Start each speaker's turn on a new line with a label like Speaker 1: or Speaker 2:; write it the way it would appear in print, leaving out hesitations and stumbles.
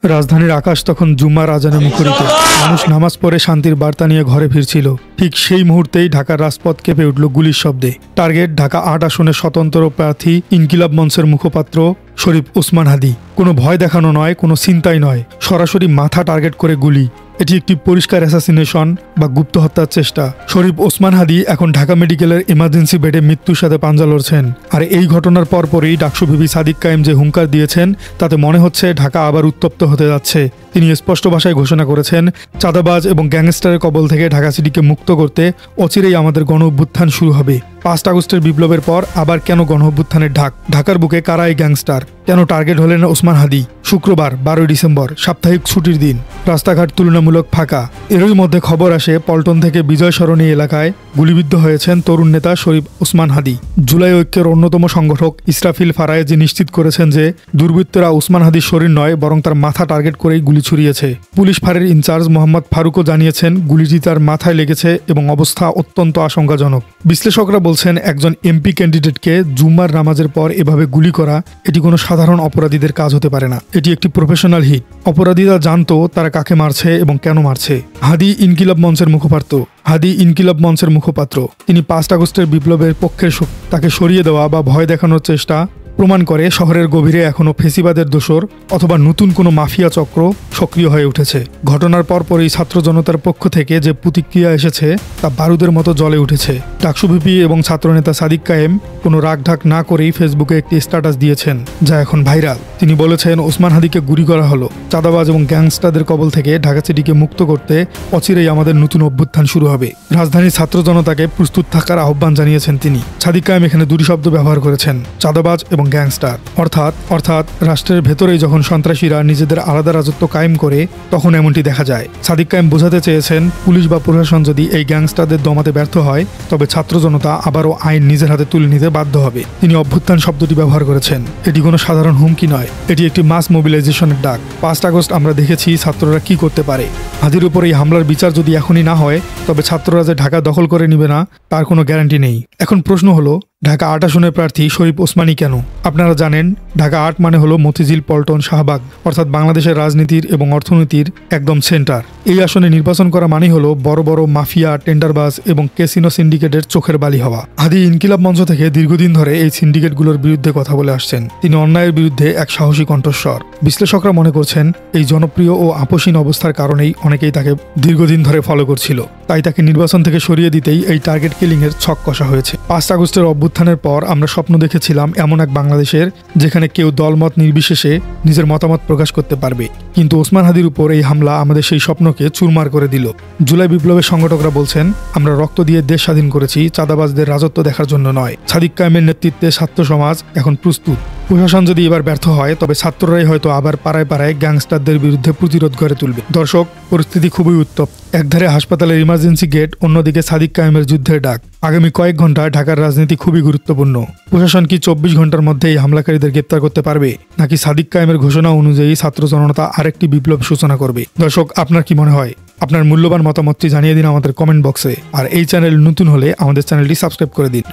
Speaker 1: রাজধানীর আকাশ তখন জুম্মার আজানে মুখরিত। মানুষ নামাজ পড়ে শান্তির বার্তা নিয়ে ঘরে ফিরছিল। ঠিক সেই মুহূর্তেই ঢাকার রাজপথ কেঁপে উঠল গুলির শব্দে। টার্গেট ঢাকা ৮ আসনের স্বতন্ত্র প্রার্থী ইনকিলাব মঞ্চের মুখপাত্র শরীফ ওসমান হাদী। কোনো ভয় দেখানো নয়, কোনো চিন্তাই নয়, সরাসরি মাথা টার্গেট করে গুলি। এটি একটি পরিষ্কার অ্যাসাসিনেশন বা গুপ্ত হত্যার চেষ্টা। শরীফ ওসমান হাদী এখন ঢাকা মেডিকেলের ইমার্জেন্সি বেডে মৃত্যুর সাথে পাঞ্জা লড়ছেন। আর এই ঘটনার পরপরই ডাকসু ভিপি সাদিক কায়েম যে হুঙ্কার দিয়েছেন তাতে মনে হচ্ছে ঢাকা আবার উত্তপ্ত হতে যাচ্ছে। তিনি স্পষ্ট ভাষায় ঘোষণা করেছেন, চাঁদাবাজ এবং গ্যাংস্টারের কবল থেকে ঢাকা সিটিকে মুক্ত করতে অচিরেই আমাদের গণ অভ্যুত্থান শুরু হবে। ৫ আগস্টের বিপ্লবের পর আবার কেন গণ অভ্যুত্থানের ঢাক? ঢাকার বুকে কারা এই গ্যাংস্টার? কেন টার্গেট হলেন ওসমান হাদী? শুক্রবার ১২ ডিসেম্বর, সাপ্তাহিক ছুটির দিন, রাস্তাঘাট তুলনামূলক ফাঁকা। এরই মধ্যে খবর আসে পল্টন থেকে বিজয় সরণী এলাকায় গুলিবিদ্ধ হয়েছেন তরুণ নেতা শরীফ ওসমান হাদী। জুলাই ঐক্যের অন্যতম সংগঠক ইসরাফিল ফারায়েজি নিশ্চিত করেছেন যে দুর্বৃত্তরা ওসমান হাদীর শরীর নয়, বরং তার মাথা টার্গেট করেই গুলি ছুড়িয়েছে। পুলিশ ফাঁড়ির ইনচার্জ মোহাম্মদ ফারুকও জানিয়েছেন গুলিটি তার মাথায় লেগেছে এবং অবস্থা অত্যন্ত আশঙ্কাজনক। বিশ্লেষকরা বলছেন, একজন এমপি ক্যান্ডিডেটকে জুম্মার নামাজের পর এভাবে গুলি করা এটি কোনো সাধারণ অপরাধীদের কাজ হতে পারে না। এটি একটি প্রফেশনাল হিট। অপরাধীরা জানতো তারা কাকে মারছে এবং কেন মারছে। হাদী ইনকিলাব মঞ্চের মুখপাত্র। তিনি ৫ আগস্টের বিপ্লবের পক্ষের তাকে সরিয়ে দেওয়া বা ভয় দেখানোর চেষ্টা প্রমাণ করে শহরের গভীরে এখনও ফেসিবাদের দোসর অথবা নতুন কোনো মাফিয়া চক্র সক্রিয় হয়ে উঠেছে। ঘটনার পরপরই ছাত্র জনতার পক্ষ থেকে যে প্রতিক্রিয়া এসেছে তা বারুদের মতো জ্বলে উঠেছে। ডাকসু ভিপি এবং ছাত্রনেতা সাদিক কায়েম কোনো রাগঢাক না করেই ফেসবুকে একটি স্ট্যাটাস দিয়েছেন, যা এখন ভাইরাল। তিনি বলেছেন, ওসমান হাদীকে গুলি করা হলো। চাঁদাবাজ এবং গ্যাংস্টারদের কবল থেকে ঢাকা সিটিকে মুক্ত করতে অচিরেই আমাদের নতুন অভ্যুত্থান শুরু হবে। রাজধানীর ছাত্র জনতাকে প্রস্তুত থাকার আহ্বান জানিয়েছেন তিনি। সাদিক কায়েম এখানে দুটি শব্দ ব্যবহার করেছেন, চাঁদাবাজ এবং গ্যাংস্টার। অর্থাৎ রাষ্ট্রের ভেতরেই যখন সন্ত্রাসীরা নিজেদের আলাদা রাজত্ব কায়েম করে তখন এমনটি দেখা যায়। সাদিক কায়েম বোঝাতে চেয়েছেন, পুলিশ বা প্রশাসন যদি এই গ্যাংস্টারদের দমাতে ব্যর্থ হয় তবে ছাত্র জনতা আবারও আইন নিজের হাতে তুলে নিতে বাধ্য হবে। তিনি অভ্যুত্থান শব্দটি ব্যবহার করেছেন। এটি কোনো সাধারণ হুমকি নয়, এটি একটি মাস মোবিলাইজেশনের ডাক। ৫ আগস্ট আমরা দেখেছি ছাত্ররা কি করতে পারে। হাদীর উপর এই হামলার বিচার যদি এখনই না হয় তবে ছাত্ররা যে ঢাকা দখল করে নিবে না তার কোনো গ্যারান্টি নেই। এখন প্রশ্ন হলো, ঢাকা ৮ আসনের প্রার্থী শরীফ ওসমানী কেন? আপনারা জানেন, ঢাকা ৮ মানে হলো মতিঝিল, পল্টন, শাহবাগ, অর্থাৎ বাংলাদেশের রাজনীতির এবং অর্থনীতির একদম সেন্টার। এই আসনে নির্বাচন করা মানেই হলো বড় বড় মাফিয়া, টেন্ডারবাজ এবং ক্যাসিনো সিন্ডিকেটের চোখের বালি হওয়া। হাদী ইনকিলাব মঞ্চ থেকে দীর্ঘদিন ধরে এই সিন্ডিকেটগুলোর বিরুদ্ধে কথা বলে আসছেন। তিনি অন্যায়ের বিরুদ্ধে এক সাহসী কণ্ঠস্বর। বিশ্লেষকরা মনে করছেন, এই জনপ্রিয় ও আপোষহীন অবস্থার কারণেই অনেকেই তাকে দীর্ঘদিন ধরে ফলো করছিল। তাই তাকে নির্বাচন থেকে সরিয়ে দিতেই এই টার্গেট কিলিং এর ছক কষা হয়েছে। ৫ আগস্টের অভ্যুত্থানের পর আমরা স্বপ্ন দেখেছিলাম এমন এক বাংলাদেশের যেখানে কেউ দলমত নির্বিশেষে নিজের মতামত প্রকাশ করতে পারবে। কিন্তু ওসমান হাদীর উপর এই হামলা আমাদের সেই স্বপ্নকে চুরমার করে দিল। জুলাই বিপ্লবের সংগঠকরা বলছেন, আমরা রক্ত দিয়ে দেশ স্বাধীন করেছি, চাঁদাবাজদের রাজত্ব দেখার জন্য নয়। সাদিক কায়েমের নেতৃত্বে ছাত্র সমাজ এখন প্রস্তুত। প্রশাসন যদি এবার ব্যর্থ হয় তবে ছাত্ররাই হয়তো আবার পাড়ায় পাড়ায় গ্যাংস্টারদের বিরুদ্ধে প্রতিরোধ গড়ে তুলবে। দর্শক, পরিস্থিতি খুবই উত্তপ্ত। একধারে হাসপাতালের ইমার্জেন্সি গেট, অন্যদিকে সাদিক কায়েমের যুদ্ধের ডাক। আগামী কয়েক ঘন্টায় ঢাকার রাজনীতি খুবই গুরুত্বপূর্ণ। প্রশাসন কি ২৪ ঘন্টার মধ্যে এই হামলাকারীদের গ্রেপ্তার করতে পারবে, নাকি সাদিক কায়েমের ঘোষণা অনুযায়ী ছাত্র জনতা আরেকটি বিপ্লব সূচনা করবে? দর্শক, আপনার কি মনে হয়? আপনার মূল্যবান মতামতটি জানিয়ে দিন আমাদের কমেন্ট বক্সে। আর এই চ্যানেল নতুন হলে আমাদের চ্যানেলটি সাবস্ক্রাইব করে দিন।